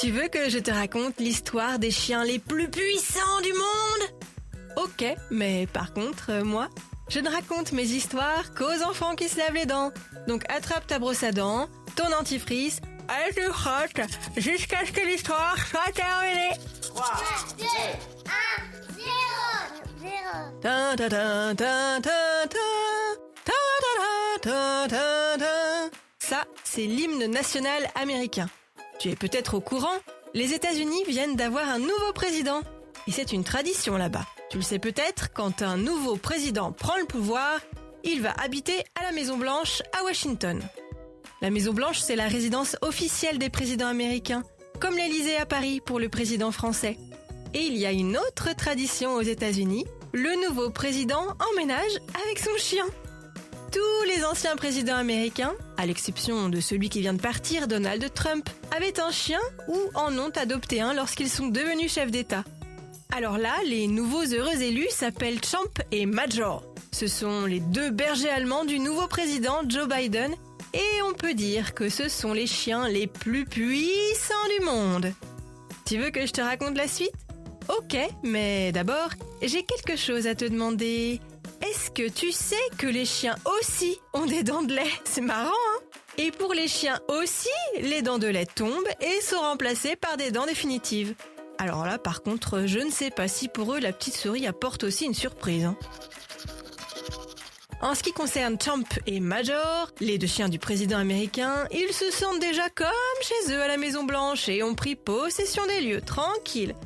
Tu veux que je te raconte l'histoire des chiens les plus puissants du monde? Ok, mais par contre, moi, je ne raconte mes histoires qu'aux enfants qui se lavent les dents. Donc attrape ta brosse à dents, ton dentifrice, et tu frottes jusqu'à ce que l'histoire soit terminée. 3, 2, 1, 0. Ta ta ta ta ta ta. Ta ta ta ta ta. Ça, c'est l'hymne national américain. Tu es peut-être au courant, les États-Unis viennent d'avoir un nouveau président. Et c'est une tradition là-bas. Tu le sais peut-être, quand un nouveau président prend le pouvoir, il va habiter à la Maison-Blanche à Washington. La Maison-Blanche, c'est la résidence officielle des présidents américains, comme l'Élysée à Paris pour le président français. Et il y a une autre tradition aux États-Unis, le nouveau président emménage avec son chien. Tous les anciens présidents américains, à l'exception de celui qui vient de partir, Donald Trump, avaient un chien ou en ont adopté un lorsqu'ils sont devenus chefs d'État. Alors là, les nouveaux heureux élus s'appellent Champ et Major. Ce sont les deux bergers allemands du nouveau président Joe Biden et on peut dire que ce sont les chiens les plus puissants du monde. Tu veux que je te raconte la suite? Ok, mais d'abord, j'ai quelque chose à te demander. Est-ce que tu sais que les chiens aussi ont des dents de lait? C'est marrant, hein? Et pour les chiens aussi, les dents de lait tombent et sont remplacées par des dents définitives. Alors là, par contre, je ne sais pas si pour eux, la petite souris apporte aussi une surprise, hein. En ce qui concerne Champ et Major, les deux chiens du président américain, ils se sentent déjà comme chez eux à la Maison-Blanche et ont pris possession des lieux, tranquilles.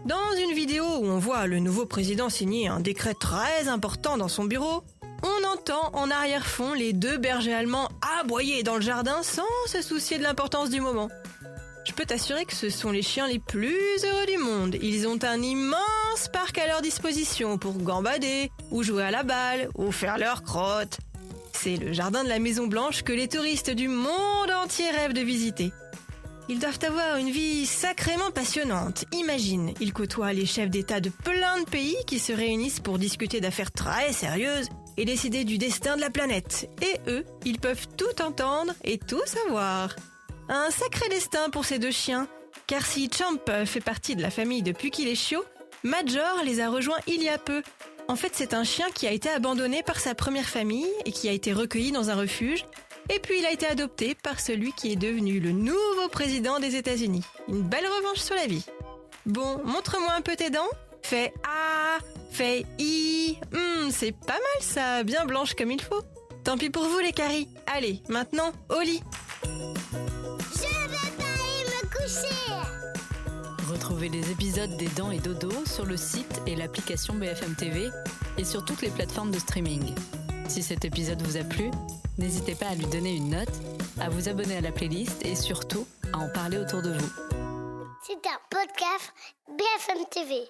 Dans une vidéo où on voit le nouveau président signer un décret très important dans son bureau, on entend en arrière-fond les deux bergers allemands aboyer dans le jardin sans se soucier de l'importance du moment. Je peux t'assurer que ce sont les chiens les plus heureux du monde. Ils ont un immense parc à leur disposition pour gambader, ou jouer à la balle, ou faire leur crotte. C'est le jardin de la Maison-Blanche que les touristes du monde entier rêvent de visiter. Ils doivent avoir une vie sacrément passionnante. Imagine, ils côtoient les chefs d'État de plein de pays qui se réunissent pour discuter d'affaires très sérieuses et décider du destin de la planète. Et eux, ils peuvent tout entendre et tout savoir. Un sacré destin pour ces deux chiens, car si Champ fait partie de la famille depuis qu'il est chiot, Major les a rejoints il y a peu. En fait, c'est un chien qui a été abandonné par sa première famille et qui a été recueilli dans un refuge. Et puis il a été adopté par celui qui est devenu le nouveau président des États-Unis. Une belle revanche sur la vie. Bon, montre-moi un peu tes dents. Fais A, fais I. C'est pas mal ça, bien blanche comme il faut. Tant pis pour vous les caries. Allez, maintenant, au lit. Retrouvez les épisodes des Dents et Dodo sur le site et l'application BFM TV et sur toutes les plateformes de streaming. Si cet épisode vous a plu, n'hésitez pas à lui donner une note, à vous abonner à la playlist et surtout à en parler autour de vous. C'est un podcast BFM TV.